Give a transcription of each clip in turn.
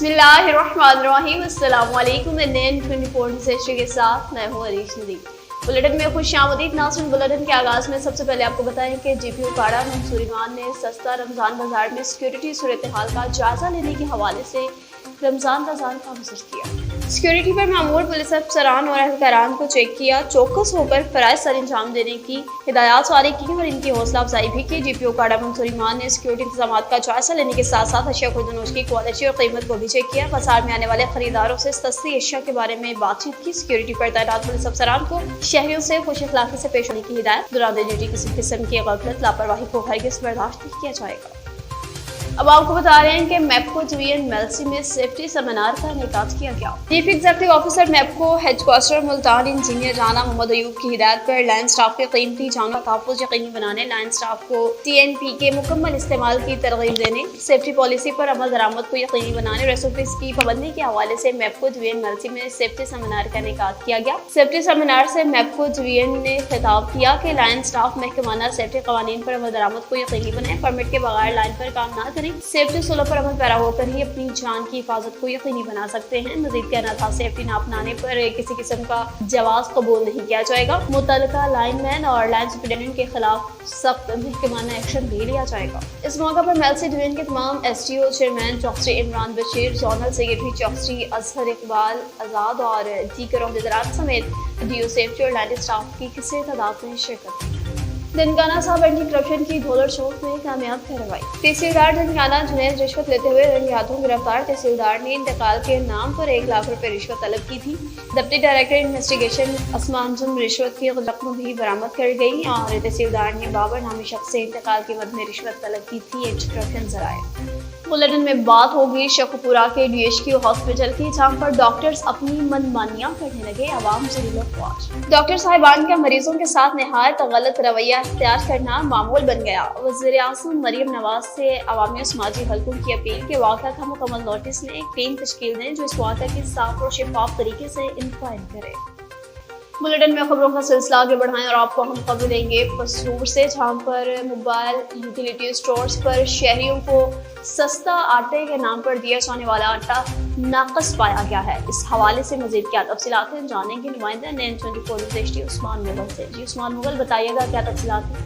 बिस्मिल्लाहिर्रहमानिर्रहीम। अस्सलामु अलैकुम। NN 24 हिस्ट्री के साथ मैं हूँ अरीश नदी। बुलेटिन में खुश आमदीद नाज़रीन। बुलेटिन के आगाज़ में सबसे पहले आपको बताएं कि GPU काड़ा मंसूर ईमान ने सस्ता रमज़ान बाजार में सिक्योरिटी सूरत हाल का जायजा लेने के हवाले से रमज़ान बाजार का विजिट किया। सिक्योरिटी पर मामूर पुलिस अफसरान और अहलकारान को चेक किया, चौकस होकर फराइज सर अंजाम देने की हिदायत जारी की और इनकी हौसला अफजाई भी की। GPU काड़ा मंसूर ईमान ने सिक्योरिटी इंतजाम का जायजा लेने के साथ साथ अशिया खुर्दनोश की क्वालिटी और कीमत को भी चेक किया। बाजार में आने वाले खरीदारों से सस्ती अशिया के बारे में बातचीत की। सिक्योरिटी पर तैनात पुलिस अफसरान को शहरियों से खुश अखलाकी से पेश होने की हिदायत। दौरान ड्यूटी किसी किस्म की गफलत लापरवाही को हरगिज़ बर्दाश्त नहीं किया जाएगा। अब आपको बता रहे हैं कि मैपको यूएन मेल्सी में सेफ्टी सेमिनार का इनेकाद किया गया। Chief executive officer MEPCO headquarter Multan engineer Rana Mohammad Ayub की हिदायत पर लाइन स्टाफ के कीमती जानों का तहफ़्फ़ुज़ यकीनी बनाने, लाइन स्टाफ को TNP के मुकम्मल इस्तेमाल की तरगीब देने, सेफ्टी पॉलिसी पर अमल दरामद को यकीनी बनाने और SOPs की पाबंदी के हवाले से मैपको यूएन मेल्सी में सेफ्टी सेमिनार का इनेकाद किया गया। सेफ्टी सेमिनार से मैपको यूएन ने खिताब किया कि लाइन स्टाफ महकमाना सेफ्टी कवानीन पर अमल दरामद को यकीनी बनाए, परमिट के बगैर लाइन पर काम न करें, सेफ्टी सुलह पर अमल पैरा होकर ही अपनी जान की हिफाजत को यकीनी बना सकते हैं। मजीद कहना था सेफ्टी न अपनाने पर किसी किस्म का जवाब कबूल नहीं किया जाएगा। मुतल्लिका लाइनमैन और लाइन सुपरिटेंडेंट के खिलाफ सख्त महकमाना एक्शन भी लिया जाएगा। इस मौके पर मेल्सी डिवीजन के तमाम SDO चेयरमैन चौकसी इमरान बशीर, जोनल सेक्रेटरी चौकसी अजहर इकबाल आजाद और दीगर ओहदेदारान समेत DO सेफ्टी और लाइन स्टाफ की किसी तादाद में शिरकत की। धनकाना साहब एंटी करप्शन की धोलर शोध में कामयाब कार्रवाई। तहसीलदार धनकाना जुनैद रिश्वत लेते हुए रंगे हाथों गिरफ्तार। तहसीलदार ने इंतकाल के नाम पर 1 लाख रुपए रिश्वत तलब की थी। डिप्टी डायरेक्टर इन्वेस्टिगेशन अस्मांजुम रिश्वत की रकम भी बरामद कर गई और तहसीलदार ने बाबर नामी शख्स से इंतकाल के मद में रिश्वत तलब की थी। Anti corruption जराए। बुलेटिन में बात होगी शकुपुरा के DHQ हॉस्पिटल की, जहां पर डॉक्टर्स अपनी मनमानियां करने लगे। आवाम से ख्वाज डॉक्टर साहिबान का मरीजों के साथ नहायत गलत रवैया इख्तियार करना मामूल बन गया। वज़ीर आज़म मरियम नवाज से अवामी और समाजी हलकों की अपील के वाक़ा का मुकम्मल नोटिस लें, एक टीम तश्कील दें जो इस वाक़ा की साफ और शफाफ तरीके से इंक्वायरी करे। बुलेटिन में खबरों का सिलसिला आगे बढ़ाएं और आपको हम खबर देंगे पसरूर से, जहां पर मोबाइल यूटिलिटी स्टोर्स पर शहरियों को सस्ता आटे के नाम पर दिया जाने वाला आटा नाकस पाया गया है। इस हवाले से मजीद क्या तफसीलात हैं जानेंगे नुमाइंदा NN 24 उस्मान मुगल से। जी उस्मान मुगल, बताइएगा क्या तफसीलात हैं।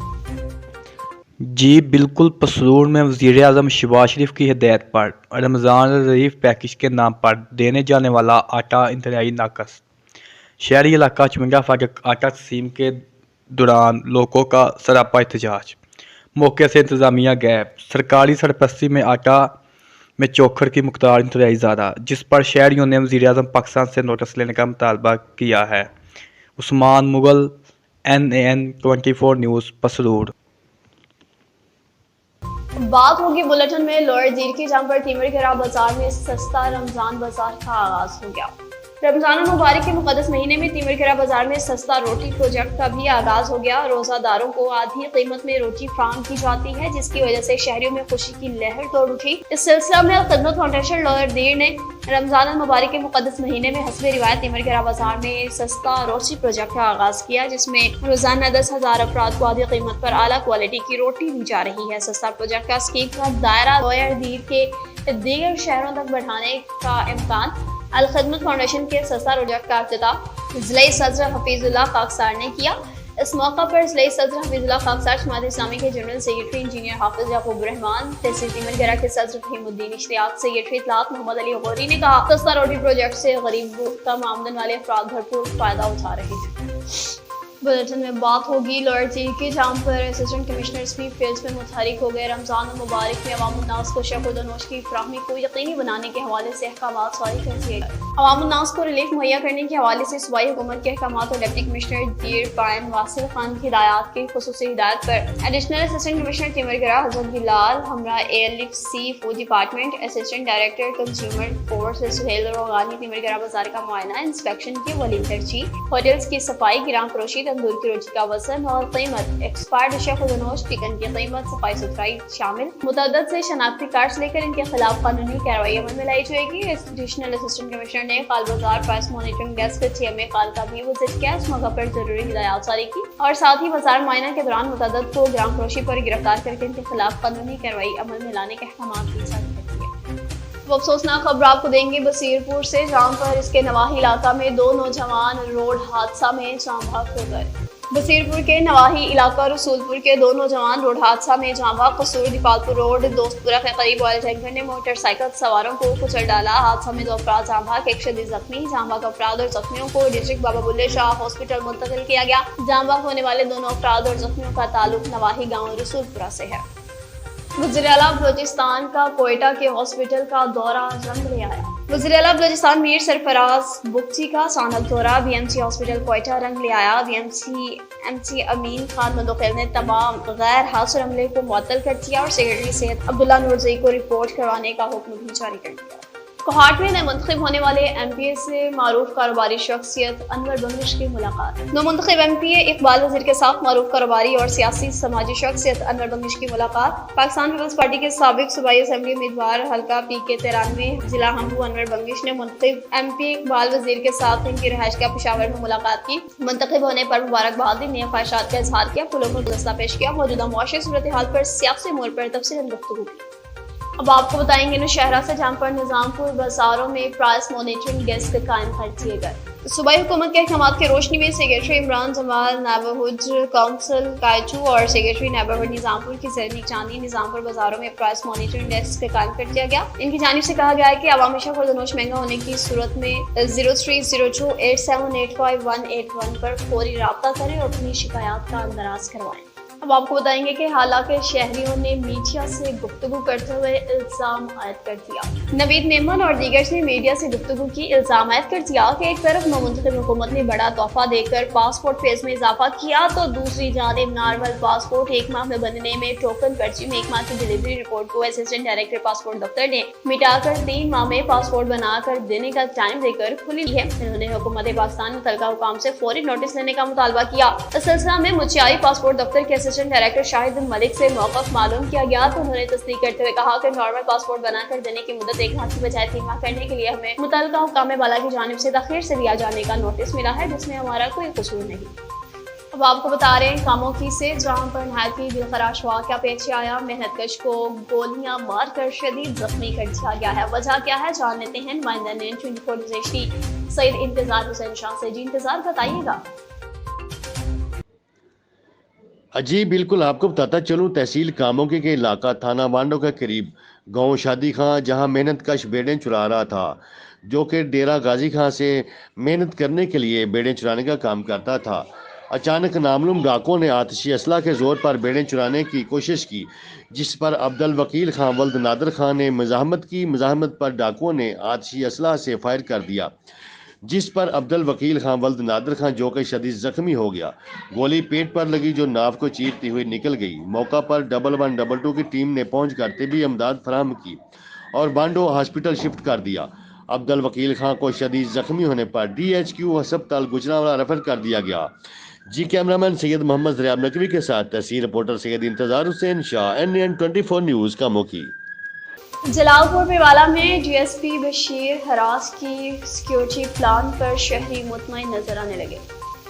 जी बिल्कुल, पसरूर में वज़ीर आज़म शहबाज शरीफ की हिदायत पर रमज़ान रिलीफ पैकेज के नाम पर देने जाने वाला आटा इंतहाई नाकस। शहरी इलाका चुमंगा फाटक आटा तकसीम के दौरान लोगों का सरापा एहतजाज, मौके से इंतज़ामिया गैप। सरकारी सरपरस्ती में आटा में चोखर की मकदार इंतहाई ज़्यादा, जिस पर शहरियों ने वज़ीर आज़म पाकिस्तान से नोटिस लेने का मुतालबा किया है। Usman Mughal, NN 24 news, Pasrur. बात होगी बुलेटिन में लोअर दीर की, जहां पर तिमिरखेरा बाजार में सस्ता रमजान बाजार का आगाज हो गया। रमजान मुबारक के मुकद्दस महीने में तिमिरखेरा बाजार में सस्ता रोटी प्रोजेक्ट का भी आगाज हो गया। रोजादारों को आधी कीमत में रोटी फराहम की जाती है, जिसकी वजह से शहरियों में खुशी की लहर दौड़ उठी। इस सिलसिला में खिदमत फाउंडेशन लोअर दीर ने रमजान मुबारक के मुकद्दस महीने में हस्बे रिवायत तिमिरखेरा बाजार में सस्ता रोटी प्रोजेक्ट का आगाज किया, जिसमें रोजाना 10,000 अफराद को आधी कीमत पर आला क्वालिटी की रोटी दी जा रही है। सस्ता प्रोजेक्ट का स्कीम का दायरा लोअर दीर के दीगर शहरों तक बढ़ाने का इम्कान अल खिदमत फाउंडेशन के सस्ता प्रोजेक्ट का इफ्तिताह ज़िले सदर हफीजुल्लाह खाकसार ने किया। इस मौका पर ज़िले सदर हफीजुल्लाह खाकसार जमात इस्लामी के जनरल सेक्रेटरी इंजीनियर हाफिज याकूब रहमान, तहसील तिमिरखेरा के सदर फहीमुद्दीन इश्तियाक, सेक्रेटरी इत्तलात मोहम्मद अली गौरी ने कहा, सस्ता रोटी प्रोजेक्ट से गरीब कम आमदन वाले अफराद भरपूर फायदा उठा रहे हैं। बुलेटिन में बात होगी लोअर दीर की, जहाँ पर असिस्टेंट कमिश्नर स्वीप फील्ड्स में मुतहरिक हो गए। रमजान मुबारक में अवामुन्नास को शकुदनोश की फराहमी को यकीनी बनाने के हवाले से अहकामात जारी कर दिए गए। अवामुन्नास को रिलीफ मुहैया करने के हवाले से सूबाई हुकूमत के अहकामात और डिप्टी कमिश्नर दीर पायन वासिल खान की हिदायत की खुसूसी हिदायत पर एडिशनल असिस्टेंट कमिश्नर तिमिरखेरा हजरत बिलाल हमरा ALFC food department, assistant director consumer courts Suhail Rogani Timirkhera बाजार का मुआयना, इंस्पेक्शन की वली तरजीह, होटल्स की सफाई, गिराम फरोशी, तंदूर की रोटी का वजन और कीमत, एक्सपायर्ड शकुदनोश चिकन की कीमत, सफाई सुथराई शामिल। मुतअद्दिद से शनाख्ती कार्ड लेकर इनके खिलाफ कानूनी कार्रवाई अमल में लाई जाएगी। एडिशनल असिस्टेंट कमिश्नर ने काल बाजार प्राइस मॉनिटरिंग डेस्क TMA काल का भी विजिट किया। इस मौके पर जरूरी हिदायत जारी की और साथ ही बाजार मुआयना के दौरान मुतअद्दिद को गिराम फरोशी पर गिरफ्तार करके इनके खिलाफ कानूनी कार्रवाई अमल में लाने के अहकाम भी जारी कर दिए। वो अफसोसनाक खबर आपको देंगे बसीरपुर से, जहां पर इसके नवाही इलाका में 2 नौजवान रोड हादसा में जाँ बहक हो गए। बसीरपुर के नवाही इलाका रसूलपुर के 2 नौजवान रोड हादसा में जाँ बहक। कसूर दीपालपुर रोड दोस्तपुरा के करीब ऑयल टैंकर ने मोटरसाइकिल सवारों को कुचल डाला। हादसा में 2 अफराद जाँ बहक, 1 शदीद जख्मी। जाँ बहक अफराद और जख्मियों को डिस्ट्रिक्ट बाबा बुल्ले शाह हॉस्पिटल मुंतकिल किया गया। जाँ बहक होने वाले दोनों अफराद और जख्मियों का ताल्लुक नवाही गाँव रसूलपुरा से है। वज़ीर आला बलूचिस्तान का कोयटा के हॉस्पिटल का दौरा रंग ले आया। वज़ीर आला बलूचिस्तान मीर सरफराज बुगची का सानक दौरा बीएमसी हॉस्पिटल कोयटा रंग ले आया। बीएमसी अमीन खान मंदोखेल ने तमाम गैर हासिल अमले को मुअत्तल कर दिया और सेक्रेटरी सेहत अब्दुल्ला नूरजई को रिपोर्ट करवाने का हुक्म भी जारी कर दिया। कोहाट में नवमुंतखब होने वाले एमपीए से मारूफ कारोबारी शख्सियत अनवर बंगिश की मुलाकात। नवमुंतखब एमपीए इकबाल वज़ीर के साथ मारूफ कारोबारी और सियासी समाजी शख्सियत अनवर बंगिश की मुलाकात। पाकिस्तान पीपल्स पार्टी के साबिक सूबाई असेंबली उम्मीदवार हल्का PK 93 जिला हम्बू अनवर बंगिश ने मुंतखब एमपी इकबाल वज़ीर के साथ इनकी रहायश का पेशावर में मुलाकात की। मुंतखब होने पर मुबारकबाद दी, नए ख्वाहिशात का इजहार किया, फूलों को गुलदस्ता पेश किया, मौजूदा मुआशी सूरत हाल पर सियासी मोड़ पर तफसीलन गुफ्तगू की। अब आपको बताएंगे नौशहरा से, जहां पर निजामपुर बाजारों में प्राइस मॉनिटरिंग डेस्क कायम कर दिए गए। सूबाई हुकूमत के अहकाम की रोशनी में secretary Imran Jamal neighbourhood council कायचू और सेक्रेटरी नेबरहुड निजामपुर की ज़ेर निगरानी निजामपुर बाजारों में प्राइस मॉनिटरिंग डेस्क कायम कर दिया गया। इनकी जानिब से कहा गया है कि अवामी खुर्दनोश महंगा होने की सूरत में 030287858181 पर फौरी राब्ता करें और अपनी शिकायत का अंदराज करवाएं। अब आपको बताएंगे कि हालांकि शहरियों ने मीडिया से गुफ्तगू करते हुए इल्जाम आयद कर दिया। नवीद मेमन और दीगर ने मीडिया से गुफ्तगू की इल्जाम आयद कर दिया कि एक तरफ नवमुंतखब हुकूमत ने बड़ा तोहफा देकर पासपोर्ट फेज में इजाफा किया, तो दूसरी जानिब नार्मल पासपोर्ट 1 माह में बनने में टोकन पर्ची में 1 माह की डिलीवरी रिपोर्ट को असिस्टेंट डायरेक्टर पासपोर्ट दफ्तर ने मिटाकर 3 माह में पासपोर्ट बनाकर देने का टाइम देकर खुली है। उन्होंने हुकूमत पाकिस्तान मुतल्लिका हुकाम से फौरी नोटिस लेने का मुतालबा किया। इस सिलसिला में मुंशियारी पासपोर्ट दफ्तर के असिस्टेंट डायरेक्टर शाहिद मलिक से मौक़िफ़ मालूम किया गया, तो उन्होंने तस्दीक करते हुए कहा कि नॉर्मल पासपोर्ट बनाकर देने की मुद्दत 1 माह की बजाय 3 माह करने के लिए हमें मुतल्लिका हुकाम बाला की जानिब से ताख़ीर से दिया जाने का नोटिस मिला है, जिसमें हमारा कोई कसूर नहीं। अब आपको बता रहे हैं कामोकी से, जहां पर नहायत ही दिलखराश वाक़या पेश आया। मेहनतकश को गोलियां मारकर शदीद जख्मी कर दिया गया है। वजह क्या है जान लेते हैं नुमाइंदा NN 24 गुज़श्ती सईद इंतजार हुसैन शाह से। जी इंतजार बताइएगा। जी बिल्कुल, आपको बताता चलूँ, तहसील कामोकी के इलाका थाना बांडो के करीब गांव शादी खां, जहां मेहनतकश बेड़ें चुरा रहा था, जो कि डेरा गाजी खां से मेहनत करने के लिए बेड़ें चुराने का काम करता था। अचानक नामालूम डाकुओं ने आतिशी असला के जोर पर बेड़ें चुराने की कोशिश की, जिस पर अब्दुल वकील खां वल्द नादर खान ने मज़ाहमत की। मज़ाहमत पर डाकुओं ने आतिशी असला से फायर कर दिया, जिस पर अब्दुल वकील खां वल्द नादर खान जो कि शदीद जख्मी हो गया। गोली पेट पर लगी जो नाव को चीरती हुई निकल गई। मौका पर 1112 की टीम ने पहुंच कर तिबी इमदाद फराहम की और बांडो हॉस्पिटल शिफ्ट कर दिया। अब्दुल वकील खां को शदीद जख्मी होने पर DHQ अस्पताल गुजरांवाला रेफर कर दिया गया। जी कैमरामैन सैयद मोहम्मद ज़रियाब नकवी के साथ तहसील रिपोर्टर सैयद इंतजार हुसैन शाह, NN 24 न्यूज़ कामोकी। जलालपुर पिवाला में DSP बशीर हरास की सिक्योरिटी प्लान पर शहरी मुतमईन नजर आने लगे।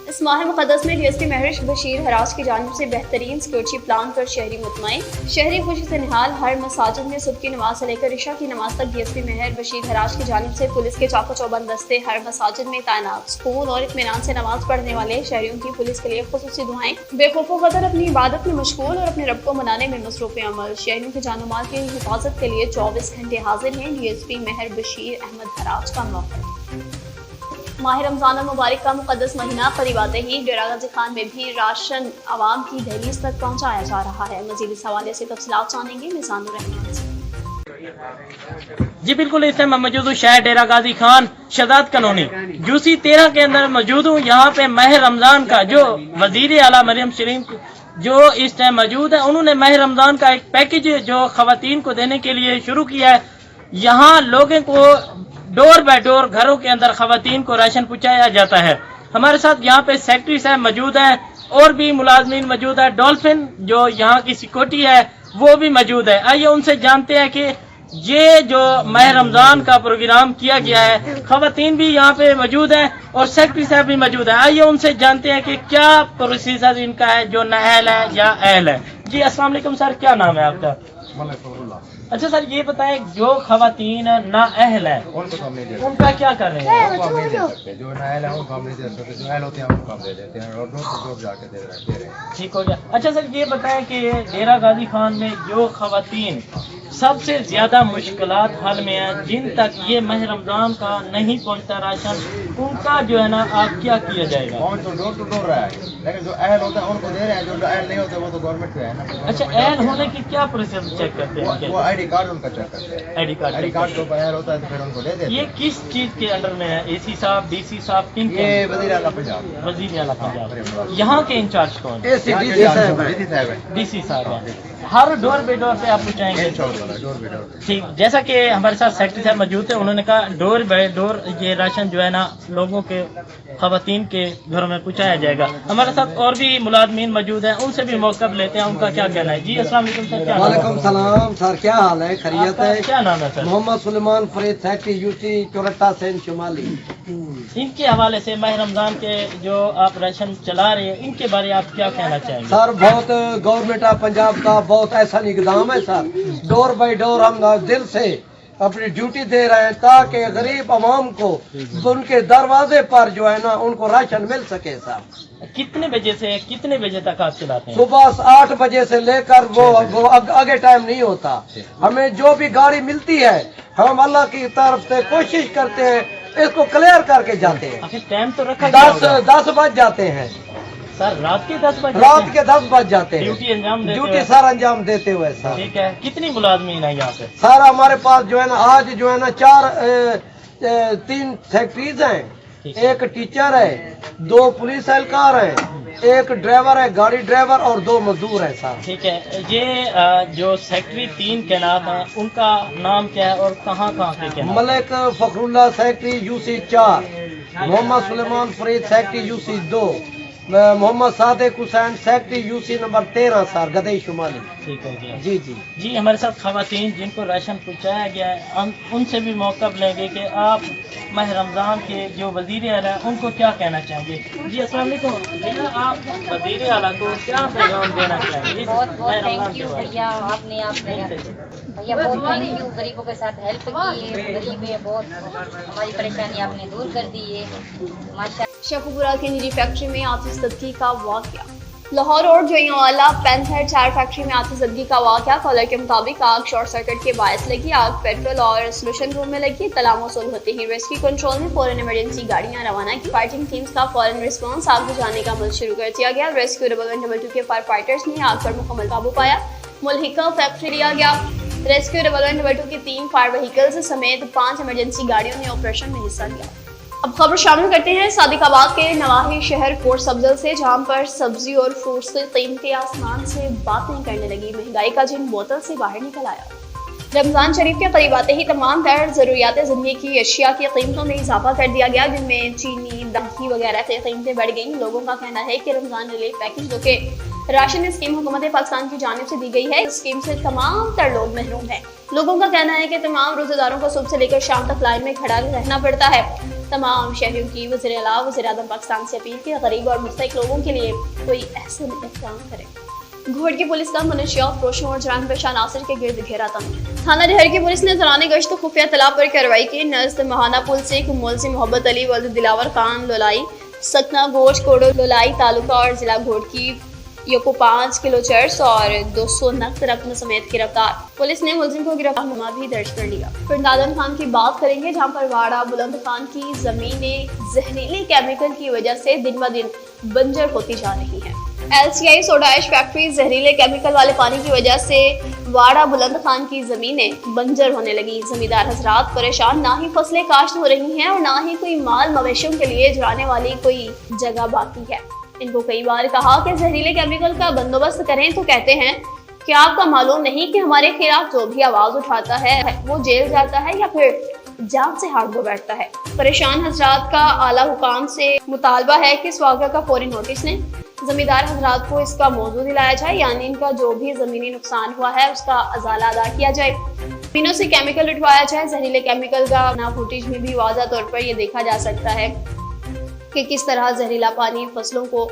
इस माह मुक़द्दस में DSP महरिश बशीर हरास की जानिब से बेहतरीन सिक्योरिटी प्लान पर शहरी मुतमईन। शहरी खुशी से निहाल। हर मसाजिद में सुबह की नमाज से लेकर इशा की नमाज तक DSP महर बशीर हरास की जानिब से पुलिस के चाको चौबंद दस्ते हर मसाजिद में तैनात। सुकून और इत्मीनान से नमाज पढ़ने वाले शहरियों की पुलिस के लिए खुसूसी दुआएं। बेखौफो कदर अपनी इबादत में मशगूल और अपने रब को मनाने में मसरूफ़ अमल। शहरियों के जान माल की हिफाजत के लिए 24 घंटे हाजिर हैं DSP महर बशीर अहमद हराज का मौका। माह रमजान मुबारक का मुक़द्दस महीना करीब आते ही डेरा गाजी खान में भी राशन आवाम की दहलीज तक पहुँचाया जा रहा है। मज़ीद इस हवाले से तफसीलात जानेंगे निज़ामुर रहमान से। जी बिल्कुल, इस टाइम मौजूद हूँ शहर डेरा गाजी खान शहजाद कॉलोनी यूसी 13 के अंदर मौजूद हूँ। यहाँ पे माह रमजान का जो वजीर आला मरियम शरीफ जो इस टाइम मौजूद है, उन्होंने माह रमजान का एक पैकेज जो खवातीन को देने के लिए शुरू किया है। यहाँ लोगों को डोर बाय डोर घरों के अंदर खवातीन को राशन पहुँचाया जाता है। हमारे साथ यहाँ पे सेक्रेटरी साहब मौजूद है और भी मुलाजमीन मौजूद है। डॉल्फिन जो यहाँ की सिक्योरिटी है वो भी मौजूद है। आइए उनसे जानते हैं कि ये जो माह रमजान का प्रोग्राम किया गया है, खवातीन भी यहाँ पे मौजूद है और सेक्रेटरी साहब भी मौजूद है। आइए उनसे जानते हैं कि क्या प्रोसीजर इनका है, जो नाअहल है या अहल है। जी अस्सलाम वालेकुम सर, क्या नाम है आपका? इंशाल्लाह। अच्छा सर ये बताएं, जो खवातीन नाअहल है उनको तो हम नहीं दे सकते, उनका क्या कर रहे हैं? उनको हम नहीं दे सकते, जो नाअहल है उनको हम नहीं दे सकते, जो अहल होते हैं उनको हम दे देते हैं और डोर टू डोर जाके दे रहे हैं। ठीक हो गया। अच्छा सर ये बताएं कि डेरा गाजी खान में जो खवातीन सबसे ज्यादा मुश्किलात हाल में है, जिन तक ये माह रमजान का नहीं पहुंचता राशन, उनका जो है ना आप क्या किया जाएगा? कौन तो डोर टू डोर रहा है, लेकिन जो अहल होता है उनको दे रहे हैं, जो अहल नहीं होते वो तो गवर्नमेंट पे है ना। अच्छा अहल होने की क्या प्रोसेस चेक करते हैं? वो आईडी कार्ड उनका चेक करते हैं, आईडी आईडी कार्ड के ऊपर अहल होता है तो फिर उनको दे देते ये हैं। किस चीज के अंडर में है? एसी साहब, डीसी साहब, किन के? ये वजीर आला पंजाब, वजीर आला पंजाब। यहाँ के इंचार्ज कौन? डीसी साहब है, डीसी साहब हैं। हर डोर बे डोर पे आप पूछाएंगे? डोर पे डोर। ठीक, जैसा कि हमारे साथ सेक्रेटरी साहब मौजूद थे, उन्होंने कहा डोर बाय डोर ये राशन जो है ना लोगों के, खवातीन के घरों में पहुंचाया जाएगा। हमारे साथ और भी मुलाजमीन मौजूद हैं, उनसे भी मौका लेते हैं, उनका क्या कहना है। जी अस्सलाम वालेकुम सर, क्या वालेकुम सलाम सर, क्या हाल है? खैरियत आपका है? क्या नाम है sir? Mohammad Suleman Farid secretary UC Chauratta सेंध शुमाली। इनके हवाले से माह रमजान के जो आप राशन चला रहे हैं, इनके बारे में आप क्या कहना चाहेंगे? सर बहुत गवर्नमेंट ऑफ पंजाब का बहुत ऐसा इकदाम है सर, डोर बाई डोर हम दिल से अपनी ड्यूटी दे रहे हैं ताकि गरीब आवाम को उनके दरवाजे पर जो है ना उनको राशन मिल सके सर। कितने बजे से कितने बजे तक आप चलाते हैं? सुबह 8 बजे से लेकर वो आगे टाइम नहीं होता। हमें जो भी गाड़ी मिलती है हम अल्लाह की तरफ से कोशिश करते हैं इसको क्लियर करके जाते हैं। आखिर टाइम तो रखा गया होगा। 10 बज जाते हैं सर, रात के 10 बजे? रात के 10 बज जाते हैं ड्यूटी अंजाम देते ड्यूटी हुए? सर अंजाम देते हुए सर। ठीक है, कितनी मुलाजमीन है यहाँ पे? सर हमारे पास जो है ना आज जो है ना 3 फैक्ट्रीज हैं, ठीक है। एक टीचर है, 2 पुलिस एहलकार हैं, एक ड्राइवर है, गाड़ी ड्राइवर और 2 मजदूर है सर। ठीक है, ये जो सेक्रेटरी 3 के नाम है उनका नाम क्या है और कहाँ कहाँ के क्या? Malik Fakhrullah secretary UC 4, Mohammad Suleman Farid secretary UC 2, Mohammad Sadiq Hussain secretary UC number 13 sir, Gadai शुमाली। ठीक है जी। जी जी जी हमारे साथ खवातीन जिनको राशन पहुँचाया गया है, हम उनसे भी मौका लेंगे कि आप माह रमज़ान के जो वज़ीर आला हैं उनको क्या कहना चाहेंगे। जी अस्सलाम वालेकुम भैया, आप वज़ीर आला को क्या पैगाम देना चाहेंगे? बहुत बहुत थैंक यू भैया, आपने भैया बहुत थैंक यू। गरीबों के साथ हेल्प की है, गरीब है बहुत, हमारी परेशानी आपने दूर कर दी है माशा। शेखुपुरा की निजी फैक्ट्री में आतिशबाजी का वाकया। Lahore road Joiyawala panther tyre factory में आतिशबाजी का वाकया। कॉलर के मुताबिक आग शॉर्ट सर्किट के बायस लगी। आग पेट्रोल और सोल्यूशन रूम में लगी। तला मौसूल होते ही रेस्क्यू कंट्रोल में फौरन इमरजेंसी गाड़ियां रवाना की। फाइटिंग टीम्स का फौरन रिस्पांस, आग बुझाने का अमल शुरू कर दिया गया। रेस्क्यू 112 के फायर फाइटर्स ने आग पर मुकम्मल काबू पाया। मुल्हिका फैक्ट्री लिया गया। रेस्क्यू 112 की 3 फायर व्हीकल्स समेत 5 इमरजेंसी गाड़ियों ने ऑपरेशन में हिस्सा लिया। अब खबर शामिल करते हैं सादिकाबाद के नवाही शहर कोट सब्जल से, जहां पर सब्जी और फ्रूट्स की कीमतें आसमान से बातें करने लगी। महंगाई का जिन बोतल से बाहर निकल आया। रमजान शरीफ के करीब आते ही तमाम तर जरूरियात जिंदगी की अशिया की कीमतों में इजाफा कर दिया गया, जिनमें चीनी, दही वगैरह की कीमतें बढ़ गई। लोगों का कहना है कि रमजान रिलीफ पैकेज जो कि राशन स्कीम हुकूमत पाकिस्तान की जानिब से दी गई है, इस स्कीम से तमाम तर लोग महरूम हैं। लोगों का कहना है कि तमाम रोजेदारों को सुबह से लेकर शाम तक लाइन में खड़ा रहना पड़ता है। तमाम शहरियों की वज़ीर आला वज़ीर आज़म पाकिस्तान से अपील की गरीब और मुस्तहिक लोगों के लिए कोई एहसन इक़दाम करे। घोड़ की पुलिस का मनशियात फरोशों और जान पेशा नासिर के गिर्द घेरा तंग। थाना डहर की पुलिस ने दौरान गश्त खुफिया तला पर कार्रवाई की। नज़द महाना पुल से मुलजिम मोहब्बत अली वल्द दिलावर खान लोलाई सकना गोश कोडो लोलाई तालुका और जिला घोड़ की को 5 किलो चर्स और 200 नकद रकम समेत गिरफ्तार। पुलिस ने मुलजिम को गिरफ्तार भी दर्ज कर लिया। फिर नादन खान की बात करेंगे, जहां पर वाड़ा बुलंद खान की जमीनें जहरीले केमिकल की वजह से दिन ब दिन बंजर होती जा रही हैं। LCI सोडा ऐश फैक्ट्री जहरीले केमिकल वाले पानी की वजह से वाड़ा बुलंद खान की जमीनें बंजर होने लगी। जमींदार हजरात परेशान, ना ही फसलें काश्त हो रही हैं और ना ही कोई माल मवेशियों के लिए जाने वाली कोई जगह बाकी है। इनको कई बार कहा कि जहरीले केमिकल का बंदोबस्त करें तो कहते हैं कि आपका मालूम नहीं कि हमारे खिलाफ जो भी आवाज उठाता है वो जेल जाता है या फिर जान से हाथ धो बैठता है। परेशान हजरात का आला हुकाम से मुतालबा है कि इस वाक़या का फौरी नोटिस लें, जमींदार हजरात को इसका मौजू दिलाया जाए, यानी इनका जो भी जमीनी नुकसान हुआ है उसका अजाला अदा किया जाए। जमीनों से केमिकल उठवाया जाए। जहरीले केमिकल का ना फुटेज में भी वाज़ा तौर पर यह देखा जा सकता है कि किस तरह जहरीला पानी फसलों को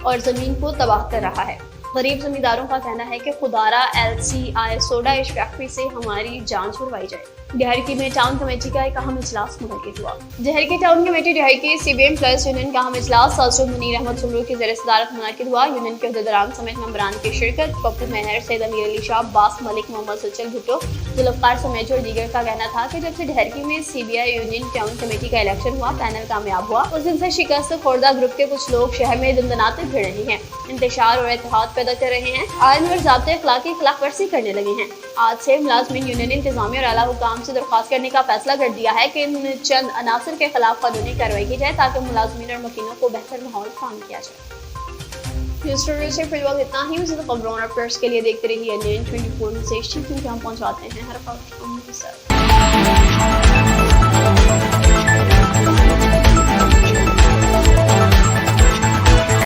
और जमीन को तबाह कर रहा है। गरीब जमींदारों का कहना है कि खुदारा LCI सोडा एश फैक्ट्री से हमारी जान छुड़वाई जाए। डिहरकी में टाउन कमेटी का एक अहम इजलास मुनक्किद हुआ। Daharki town committee Daharki CBM plus union का अहम इजलास सदर मुनीर अहमद सुमरू की ज़ेर सदारत मुनक्किद हुआ। यूनियन के अहदेदारान समेत मेंबरान की शिरकत, पप्पू मेहर, सैयद अमीर अली शाह, बास मलिक, मोहम्मद सचल भुट्टो, जुल्फ़कार समेत और दीगर का कहना था कि जब से डिहरकी में CBI यूनियन टाउन कमेटी का इलेक्शन हुआ, पैनल कामयाब हुआ, उस दिन से शिकस्त खोर्दा ग्रुप के कुछ लोग शहर में दंदनाते फिर रहे हैं, इंतशार और इत्तेहाद पैदा कर रहे हैं, आइन और ज़ाब्ते अखलाकी खिलाफ वर्जी करने लगे हैं। आज से मुलाज़िमीन यूनियन इंतज़ामिया और आला हुकाम से दरख्वास्त करने का फैसला कर दिया है कि इन चंद अनासर के खिलाफ कानूनी कार्रवाई की जाए ताकि मुलाज़िमीन और मकीनों को बेहतर माहौल फराहम किया जाए। न्यूज़ स्टूडियो से फिर वक्त इतना ही। मज़ीद खबरों और अपडेट्स के लिए देखते रहिए NN 24 न्यूज़ एशिया, क्योंकि हम पहुंचाते हैं हर वक्त उनके साथ।